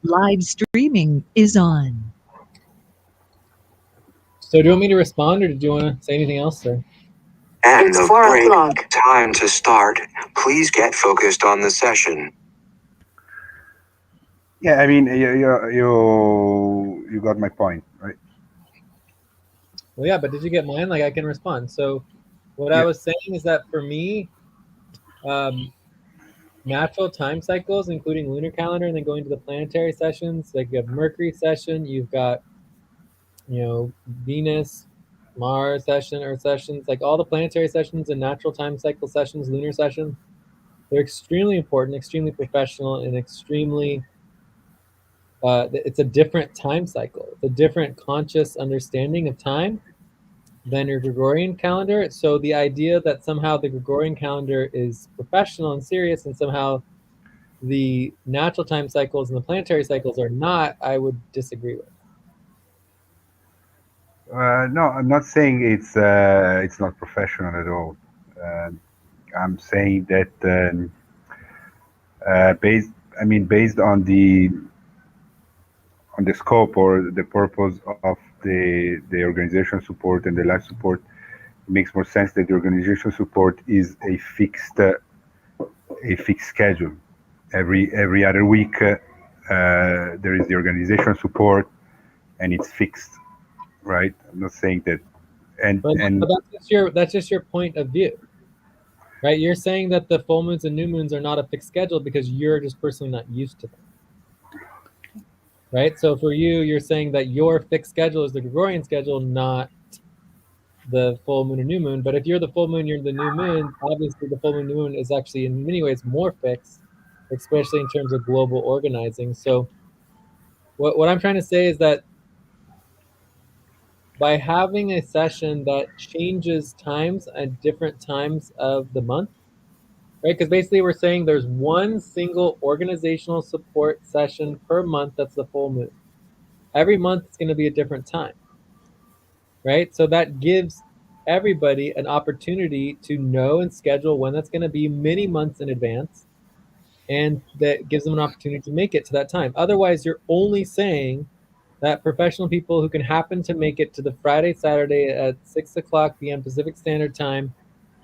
Live streaming is on. So do you want me to respond, or did you want to say anything else, sir? And it's 4 o'clock. Time to start. Please get focused on the session. Yeah, I mean, you got my point, right? Well, yeah, but did you get mine? Like, I can respond. So what I was saying is that for me, natural time cycles, including lunar calendar, and then going to the planetary sessions, like you have Mercury session, you've got, Venus, Mars session, Earth sessions, like all the planetary sessions and natural time cycle sessions, lunar sessions, they're extremely important, extremely professional, and extremely, it's a different time cycle. It's a different conscious understanding of time than your Gregorian calendar. So the idea that somehow the Gregorian calendar is professional and serious and somehow the natural time cycles and the planetary cycles are not, I would disagree with. No, I'm not saying it's not professional at all. I'm saying that based on the scope or the purpose of the organization support and the life support, it makes more sense that the organization support is a fixed schedule. Every other week there is the organization support, and it's fixed, right? I'm not saying that, But that's just your point of view, right? You're saying that the full moons and new moons are not a fixed schedule because you're just personally not used to them, right? So for you, you're saying that your fixed schedule is the Gregorian schedule, not the full moon or new moon. But if you're the full moon, you're the new moon, obviously the full moon, new moon is actually in many ways more fixed, especially in terms of global organizing. So what I'm trying to say is that by having a session that changes times at different times of the month, right? Because basically we're saying there's one single organizational support session per month that's the full moon. Every month it's going to be a different time, right? So that gives everybody an opportunity to know and schedule when that's going to be many months in advance, and that gives them an opportunity to make it to that time. Otherwise, you're only saying that professional people who can happen to make it to the Friday, Saturday at 6 o'clock p.m. Pacific Standard Time,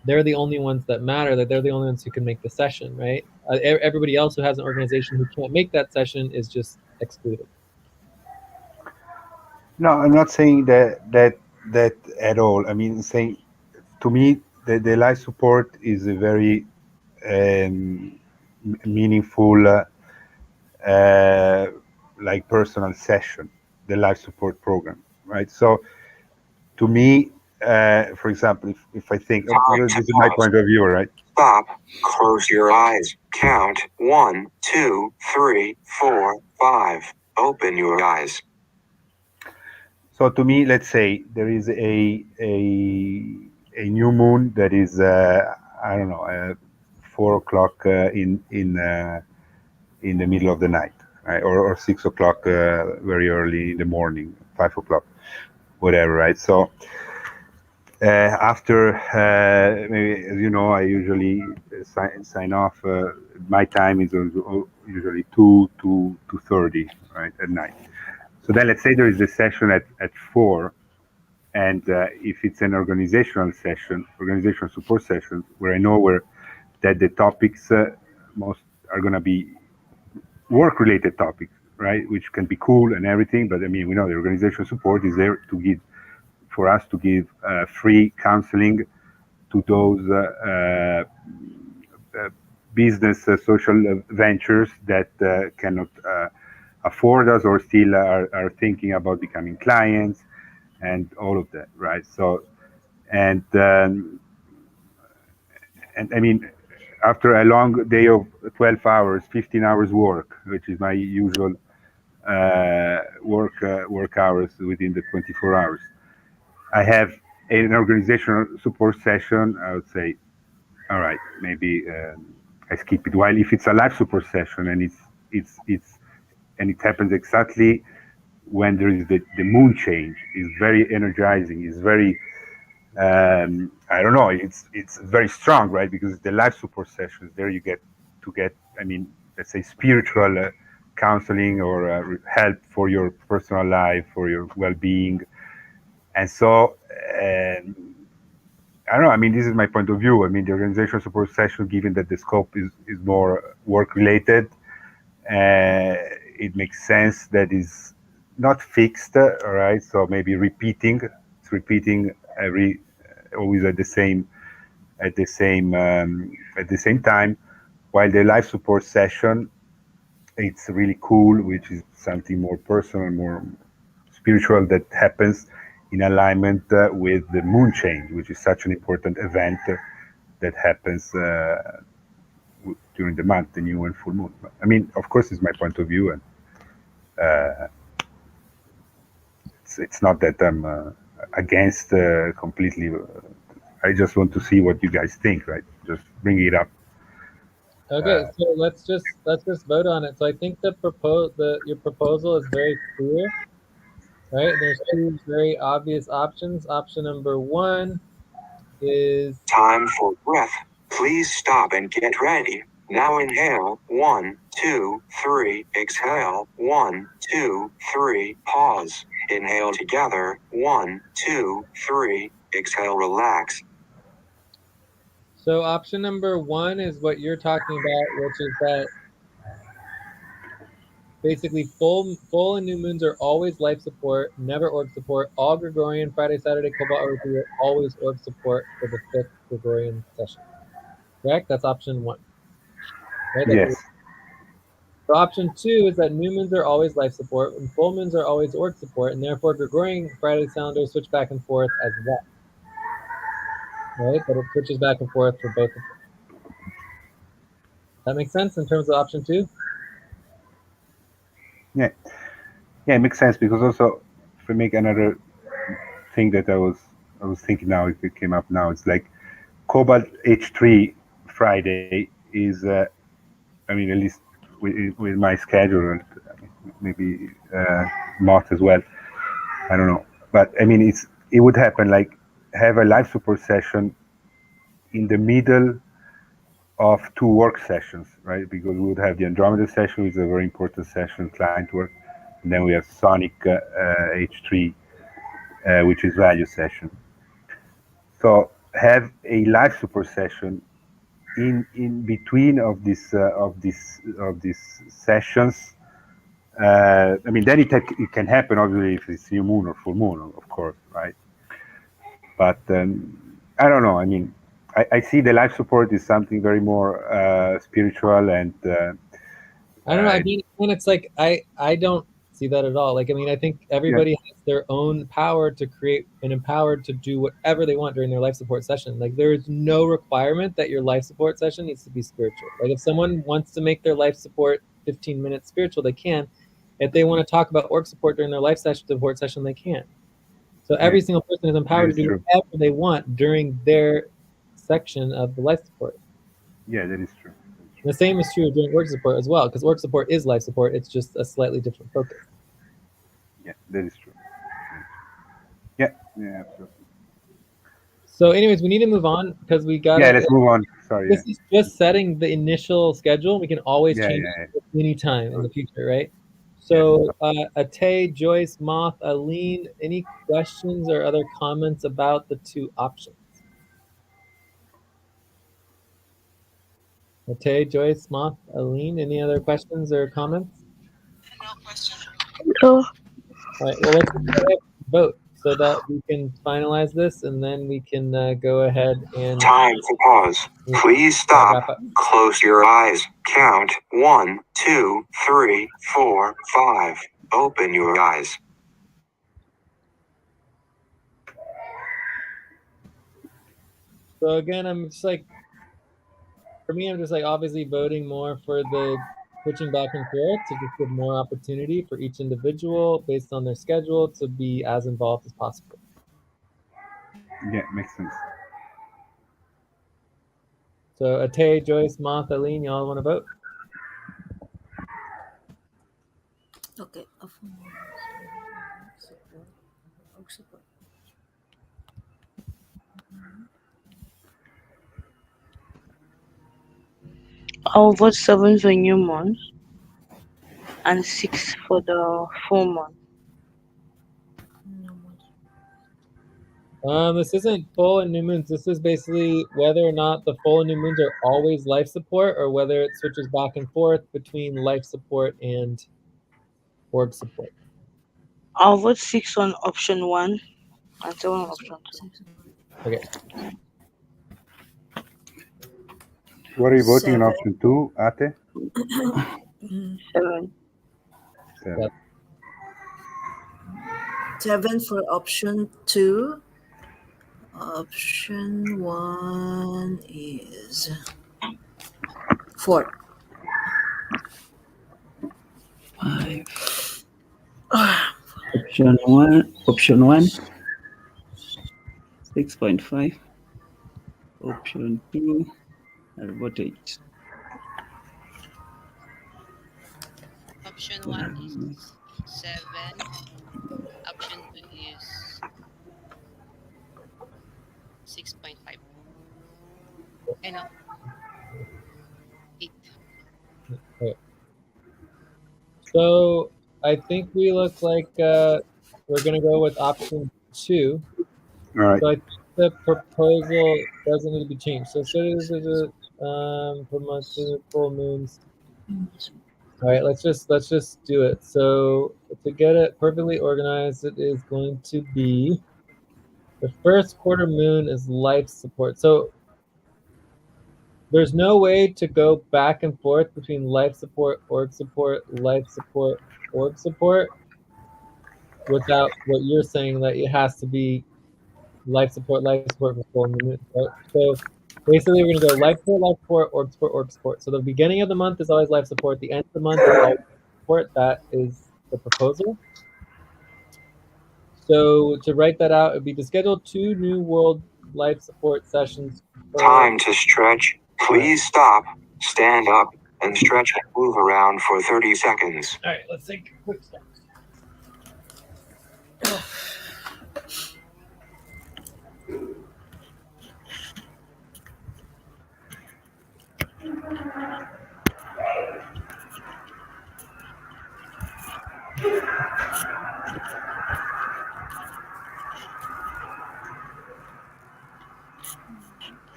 they're the only ones that matter, that they're the only ones who can make the session, right? Everybody else who has an organization who can't make that session is just excluded. No, I'm not saying that at all. I mean, saying, to me, the life support is a very meaningful, like personal session, the life support program, right? So to me, for example, if I think, this is my point of view, right? Stop. Close your eyes. Count 1, 2, 3, 4, 5. Open your eyes. So to me, let's say there is a new moon that is I don't know 4 o'clock in the middle of the night, right? or 6 o'clock very early in the morning, 5 o'clock, whatever, right? So after maybe, as you know, I usually sign off. My time is usually 2:30, right, at night. So then let's say there is a session at 4, and if it's an organizational support session, where I know that the topics most are going to be work-related topics, right, which can be cool and everything, but I mean, we know the organizational support is there for us to give free counseling to those business social ventures that cannot afford us, or still are thinking about becoming clients and all of that, right? So, and I mean, after a long day of 12 hours, 15 hours work, which is my usual work hours within the 24 hours, I have an organizational support session. I would say, all right, maybe I skip it. While if it's a live support session and it happens exactly when there is the moon change, is very energizing. Is very I don't know. It's very strong, right? Because the live support sessions there, you get I mean, let's say spiritual counseling or help for your personal life, for your well-being. And so, I don't know. I mean, this is my point of view. I mean, the organizational support session, given that the scope is more work-related, it makes sense that is not fixed, all right? So maybe it's repeating every always at the same time, while the life support session, it's really cool, which is something more personal, more spiritual that happens in alignment with the moon change, which is such an important event that happens during the month, the new and full moon. I mean, of course, it's my point of view, and it's not that I'm against completely. I just want to see what you guys think, right? Just bring it up. Okay, so let's just vote on it. So I think your proposal is very clear, right? There's two very obvious options. Option number one is Time for breath. Please stop and get ready. Now inhale. 1, 2, 3. Exhale. 1, 2, 3. Pause. Inhale together. 1, 2, 3. Exhale. Relax. so option number one is what you're talking about, which is that basically full and new moons are always life support, never org support. All Gregorian Friday, Saturday, Cobalt Org are always org support for the 5th Gregorian session. Correct? That's option one. Right? Yes. So option two is that new moons are always life support and full moons are always org support, and therefore Gregorian Friday calendars switch back and forth as well. Right? But it switches back and forth for both of them. That makes sense in terms of option two? Yeah. Yeah, it makes sense because also if we make another thing that I was thinking now, it came up now. It's like Cobalt H3 Friday is, I mean, at least with my schedule and maybe March as well. I don't know, but I mean, it would happen like have a live support session in the middle of two work sessions, right? Because we would have the Andromeda session, which is a very important session, client work, and then we have Sonic H3, which is value session. So have a live support session in between of these sessions. I mean, then it can happen obviously if it's new moon or full moon, of course, right? But I don't know. I mean, I see the life support is something very more spiritual and. I don't know. I mean, when it's like I don't see that at all. Like, I mean, I think everybody has their own power to create and empowered to do whatever they want during their life support session. Like, there is no requirement that your life support session needs to be spiritual. Like, if someone wants to make their life support 15 minutes spiritual, they can. If they want to talk about org support during their life support session, they can. So every single person is empowered to do whatever they want during their section of the life support. Yeah, that is true. The same is true during org support as well, because org support is life support. It's just a slightly different focus. Yeah, that is true. Yeah, absolutely. So anyways, we need to move on because we got. Yeah, let's move on. Sorry. This is just setting the initial schedule. We can always change it at any time in the future, right? So Ate, Joyce, Moth, Aline, any questions or other comments about the two options? Ate, Joyce, Moth, Aline, any other questions or comments? No question. No. All right, well, let's go ahead and vote so that we can finalize this, and then we can go ahead and... Time for pause. Please stop. Close your eyes. Count 1, 2, 3, 4, 5. Open your eyes. So again, I'm just like, for me, I'm just like obviously voting more for the switching back and forth to just give more opportunity for each individual based on their schedule to be as involved as possible. Yeah, makes sense. So Ate, Joyce, Moth, Aline, y'all want to vote? Okay. I'll vote 7 for new months. and 6 for the full moon. This isn't full and new moons. This is basically whether or not the full and new moons are always life support or whether it switches back and forth between life support and org support. I'll vote 6 on option 1 and 7 on option 2. Okay. What are you voting in 7. option 2, Ate? 7. 7. 7 for option 2. Option 1 is 4. 5. Option 1. 6.5. Option 2. I'll vote 8. Option 1 is 7. Option 2 is 6.5. I know. 8. Okay. So I think we look like we're gonna go with option 2. All right. So I think the proposal doesn't need to be changed. So promote to full moons. All right, let's just do it. So to get it perfectly organized, it is going to be the first quarter moon is life support. So there's no way to go back and forth between life support, org support, life support, org support without what you're saying that it has to be life support for full moon. Right? So basically, we're gonna go life support, org support, org support. So the beginning of the month is always life support. The end of the month is always support. That is the proposal. So to write that out, it'd be to schedule 2 new world life support sessions. Time to stretch. Please stop, stand up, and stretch and move around for 30 seconds. All right, let's take a quick step.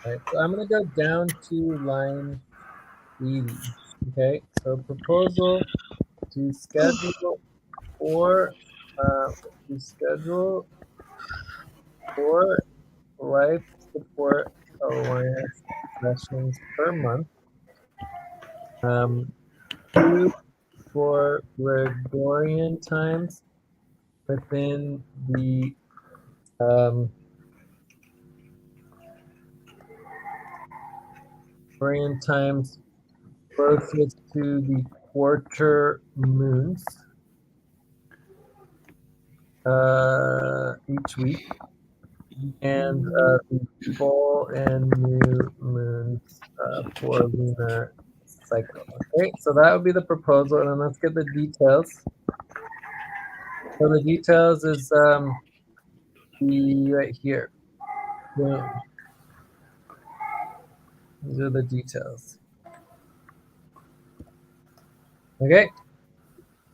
All right, so I'm gonna go down to line 80. Okay, so proposal to schedule or life support alliance sessions per month. 2 for Gregorian times within the Gregorian times closest to the quarter moons each week, and the full and new moons for lunar cycle. Okay, so that would be the proposal, and then let's get the details. So the details is right here. Boom. These are the details. Okay.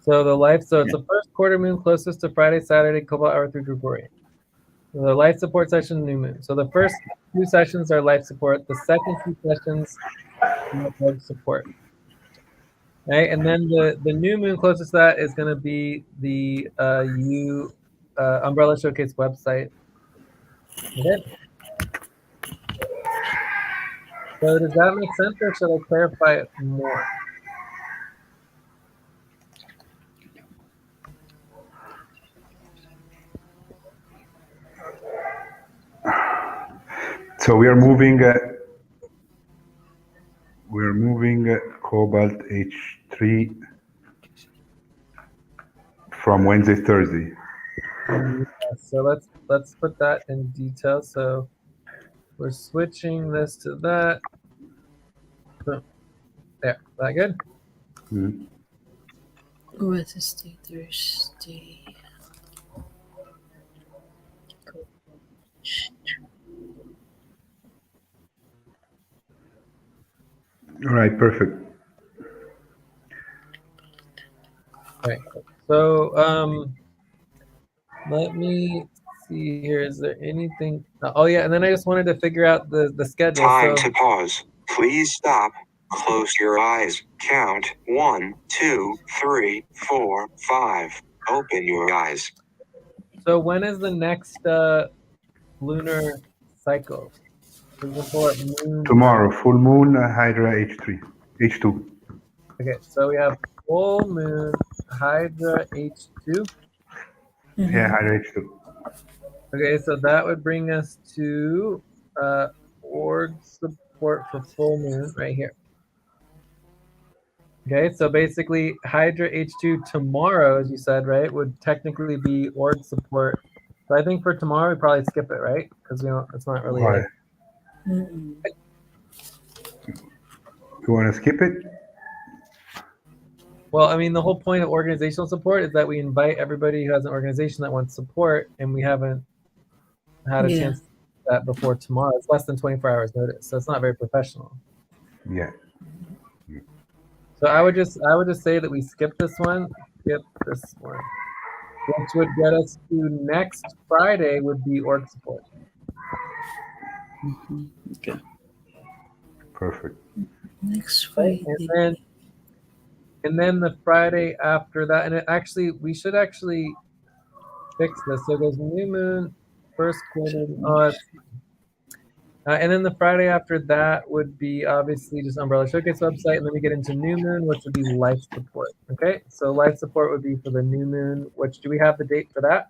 So it's the first quarter moon closest to Friday, Saturday, Cobalt hour through Gregorian. The life support session, new moon. So the first 2 sessions are life support. The second 2 sessions are life support. Okay, and then the new moon closest to that is going to be the Umbrella Showcase website. Okay. So does that make sense, or should I clarify it more? So we are moving Cobalt H3 from Wednesday, Thursday. Yeah, so let's put that in detail. So we're switching this to that. Boom. There, is that good? Mm-hmm. Wednesday, Thursday. All right, perfect. All right. So let me see here. Is there anything? Oh yeah, and then I just wanted to figure out the schedule. Time So to pause. Please stop. Close your eyes. Count 1, 2, 3, 4, 5. Open your eyes. so when is the next lunar cycle? We're gonna pull up moon. Tomorrow, full moon, Hydra H3, H2. Okay, so we have full moon, Hydra H2. Yeah, Hydra H2. Okay, so that would bring us to org support for full moon right here. Okay, so basically Hydra H2 tomorrow, as you said, right, would technically be org support. So I think for tomorrow we probably skip it, right? Because we don't. It's not really. Why? Mm-mm. You want to skip it? Well, I mean, the whole point of organizational support is that we invite everybody who has an organization that wants support, and we haven't had a Yeah. chance to do that before tomorrow. It's less than 24 hours notice, so it's not very professional. Yeah. So I would just say that we skip this one, which would get us to next Friday would be org support. Okay. Perfect. Next Right? Friday. And then the Friday after that, and we should actually fix this. So it goes new moon, first quarter. And then the Friday after that would be obviously just Umbrella Showcase website, and then we get into new moon, which would be life support. Okay, so life support would be for the new moon. Which do we have the date for that?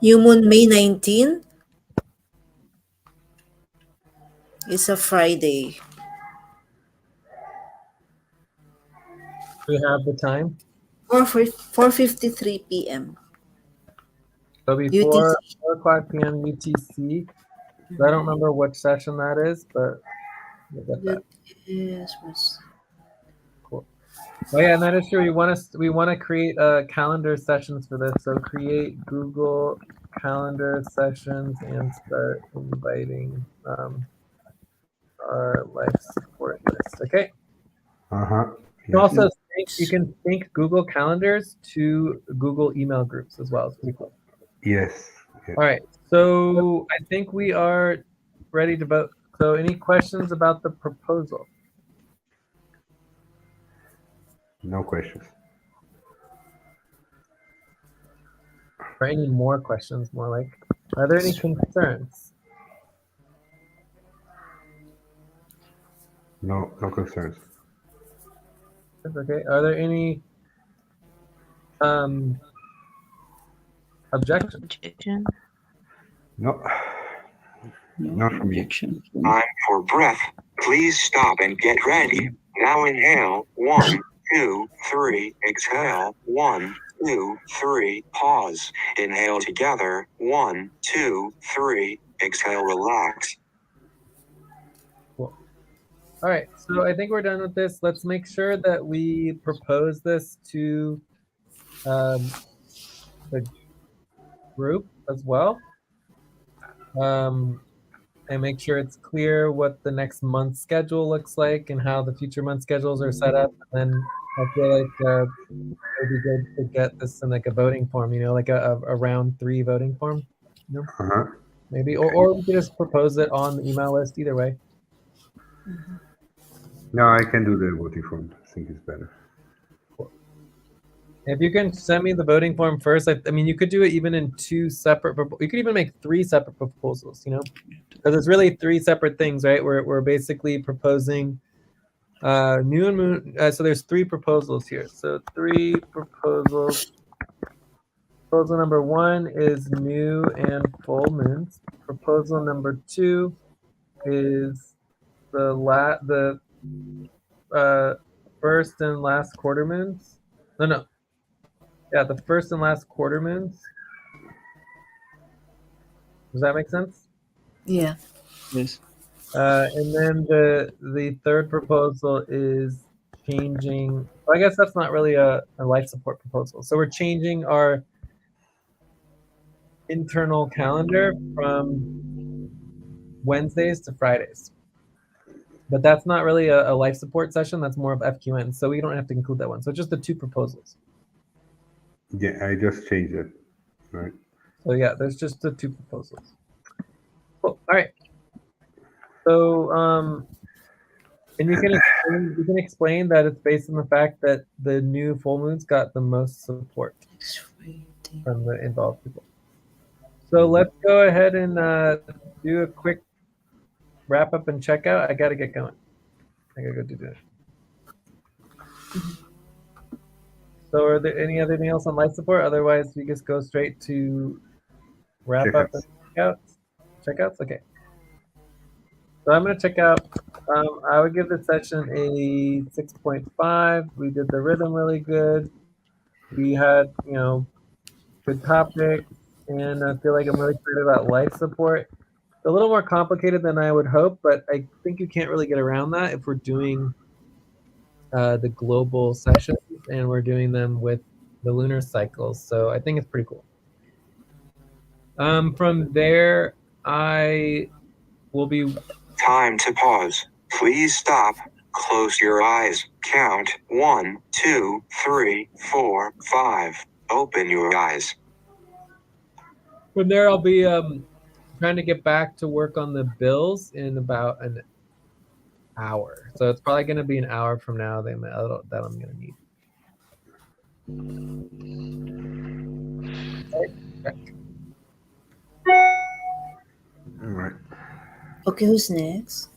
New Moon May 19 is a Friday. We have the time. 4:53 p.m. So before UTC. 4 o'clock p.m. UTC. So I don't remember which session that is, but we'll get that. was Cool. Oh yeah, and that is true. We want to create calendar sessions for this. So create Google Calendar sessions and start inviting our life support list. Okay. Uh-huh. You can also sync Google Calendars to Google email groups as well. It's pretty cool. Yes. Yeah. All right. So I think we are ready to vote. So any questions about the proposal? No questions. Or any more questions, more like? Are there any concerns? No concerns. That's okay. Are there any objections? Objection. No. No Not from me. objection. Time for breath. Please stop and get ready. Now inhale. 1, 2, 3. Exhale. 1, 2, 3. Pause. Inhale together. 1, 2, 3. Exhale. Relax. Cool. All right. So I think we're done with this. Let's make sure that we propose this to the group as well. And make sure it's clear what the next month schedule looks like and how the future month schedules are set up. And then I feel like it'd be good to get this in like a voting form, like a round 3 voting form. Uh-huh. Maybe, or we could just propose it on the email list. Either way. No, I can do the voting form. I think it's better. If you can send me the voting form first, I mean, you could do it even in 2 separate. You could even make 3 separate proposals. Because it's really 3 separate things, right? We're basically proposing new and moon. So there's 3 proposals here. So 3 proposals. Proposal number 1 is new and full moons. Proposal number 2 is the first and last quarter moons. No. Yeah, the first and last quarter moons. Does that make sense? Yeah. Yes. And then the third proposal is changing. Well, I guess that's not really a life support proposal. So we're changing our internal calendar from Wednesdays to Fridays. But that's not really a life support session. That's more of FQN. So we don't have to include that one. So just the 2 proposals. Yeah, I just changed it. Right. So yeah, there's just the 2 proposals. Cool. All right. So and you can explain that it's based on the fact that the new full moons got the most support from the involved people. So let's go ahead and do a quick wrap up and check out. I got to get going. I got to go do that. So are there anything else on life support? Otherwise, we just go straight to wrap up and checkouts. Checkouts? Okay. So I'm going to check out. I would give the session a 6.5. We did the rhythm really good. We had, good topics, and I feel like I'm really excited about life support. It's a little more complicated than I would hope, but I think you can't really get around that if we're doing the global sessions and we're doing them with the lunar cycles. So I think it's pretty cool. From there, I will be... Time to pause. Please stop. Close your eyes. Count 1, 2, 3, 4, 5. Open your eyes. From there, I'll be trying to get back to work on the bills in about an hour. So it's probably going to be an hour from now that I'm going to need. All right. Okay, who's next?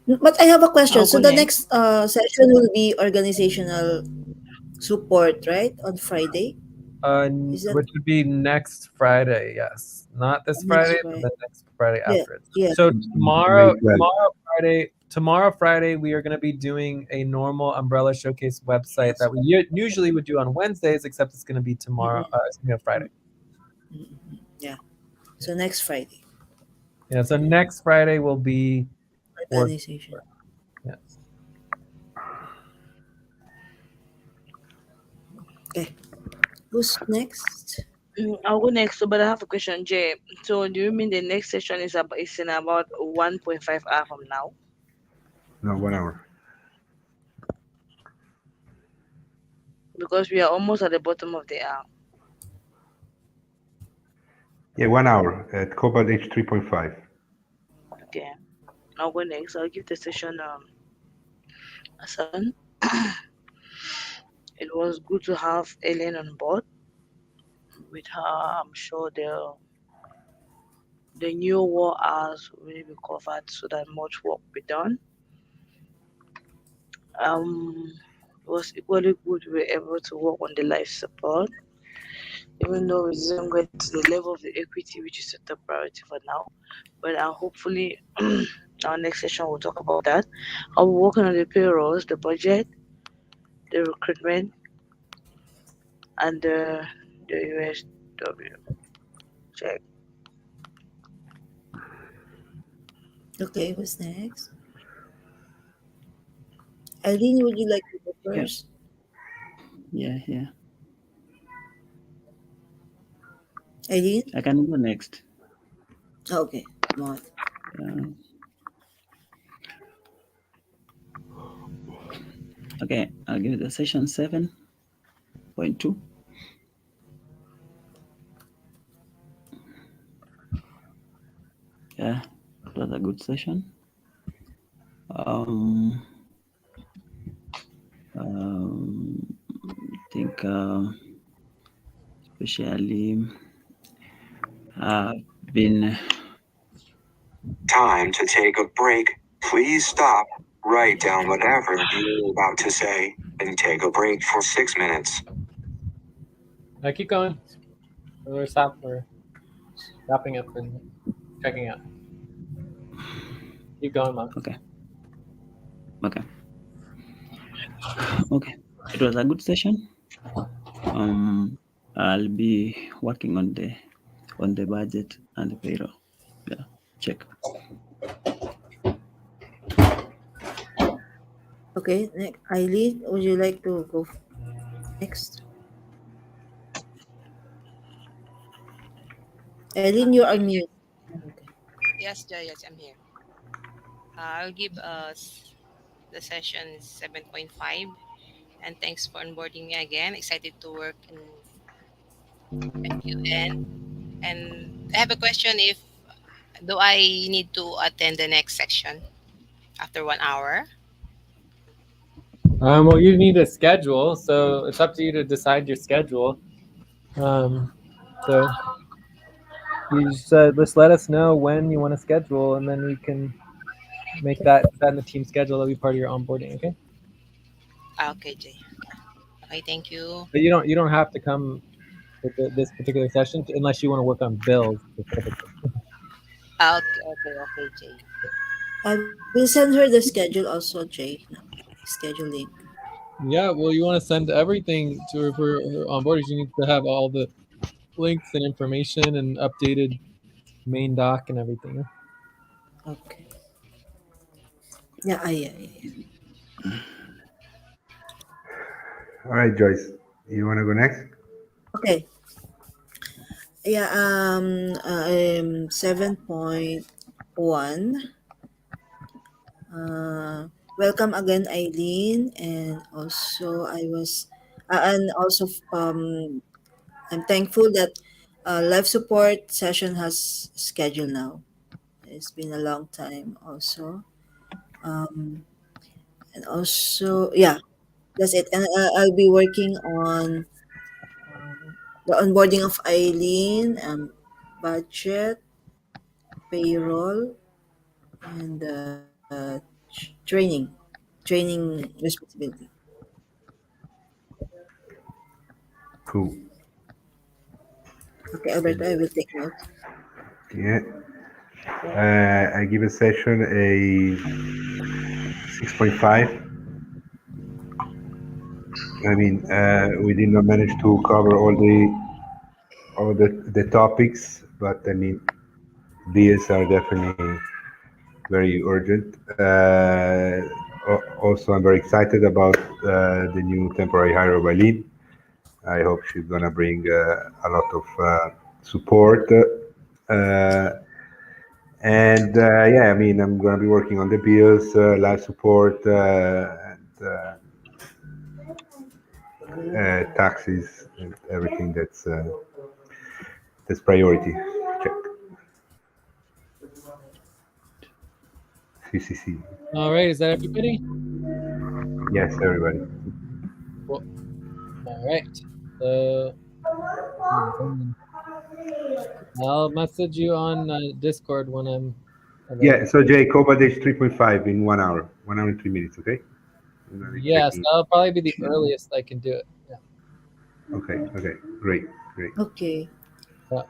But I have a question. I'll So go the next. next session will be organizational support, right? On Friday? Is that Which would be next Friday, yes. Not this next Friday, but Friday? the next Friday Yeah, after it. yeah. So May 12th. tomorrow Friday, we are going to be doing a normal Umbrella Showcase website that we usually would do on Wednesdays, except it's going to be tomorrow, Friday. Yeah. So next Friday. Yeah, so next Friday will be Organization. Yes. Okay. Who's next? I'll go next. So, but I have a question, Jay. So, do you mean the next session is in about 1.5 hour from now? No, 1 hour. Because we are almost at the bottom of the hour. Yeah, 1 hour at Cobalt H 3.5. Okay. I'll go next. I'll give the session a 7. It was good to have Ellen on board. With her, I'm sure the new war hours will be covered so that much work be done. It was equally good we were able to work on the life support, even though we didn't get to the level of the equity, which is the top priority for now. But hopefully, our next session we'll talk about that. I'll be working on the payrolls, the budget, the recruitment, and the USW. Check. Okay, who's next? Eileen, would you like to go Yeah. first? Yeah. Eileen? I can go next. Okay, come on. Okay, I'll give the session 7.2. Yeah, it was a good session. I think especially been Time to take a break. Please stop. Write down whatever you're about to say and take a break for 6 minutes. Keep going. We're wrapping up and checking out. Keep going, Mom. Okay. It was a good session. I'll be working on the budget and the payroll. Yeah, check. Okay, next. Eileen, would you like to go next? Eileen, you are mute. Okay. Yes, Jay, yes, I'm here. I'll give us the session 7.5. And thanks for onboarding me again. Excited to work in FUN. And I have a question: if do I need to attend the next section after 1 hour? Well, you need a schedule, so it's up to you to decide your schedule. So you just let us know when you want to schedule, and then we can make that in the team schedule. That'll be part of your onboarding. Okay. Okay, Jay. Okay. Okay, thank you. But you don't have to come to this particular session unless you want to work on bills specifically. Okay, okay, okay, Jay. I will send her the schedule also, Jay. No, schedule link. Yeah, well, you want to send everything to her for her onboarding. You need to have all the links and information and updated main doc and everything. Okay. Yeah. All right, Joyce, you want to go next? Okay. Yeah. 7.1. Welcome again, Eileen, and also I'm thankful that live support session has scheduled now. It's been a long time also. Um, and also, yeah, that's it. And I'll be working on the onboarding of Eileen, budget, payroll, and training responsibility. Cool. Okay, Alberto, I will take note. Yeah. I give a session a 6.5. I mean, we did not manage to cover all the topics, but I mean, these are definitely very urgent. Also, I'm very excited about the new temporary hire of Eileen. I hope she's gonna bring a lot of support. Yeah, I mean, I'm gonna be working on the bills, life support, and taxes, and everything that's priority. Check. CCC. All right, is that everybody? Yes, everybody. Well, all right. So I'll message you on Discord when I'm Yeah. available. So Jay, Coba Dash 3.5 in 1 hour, 1 hour and 3 minutes. Okay. I'm gonna be Yes, checking. that'll probably be the earliest I can do it. Yeah. Okay. Okay. Great. Great. Okay. Yeah.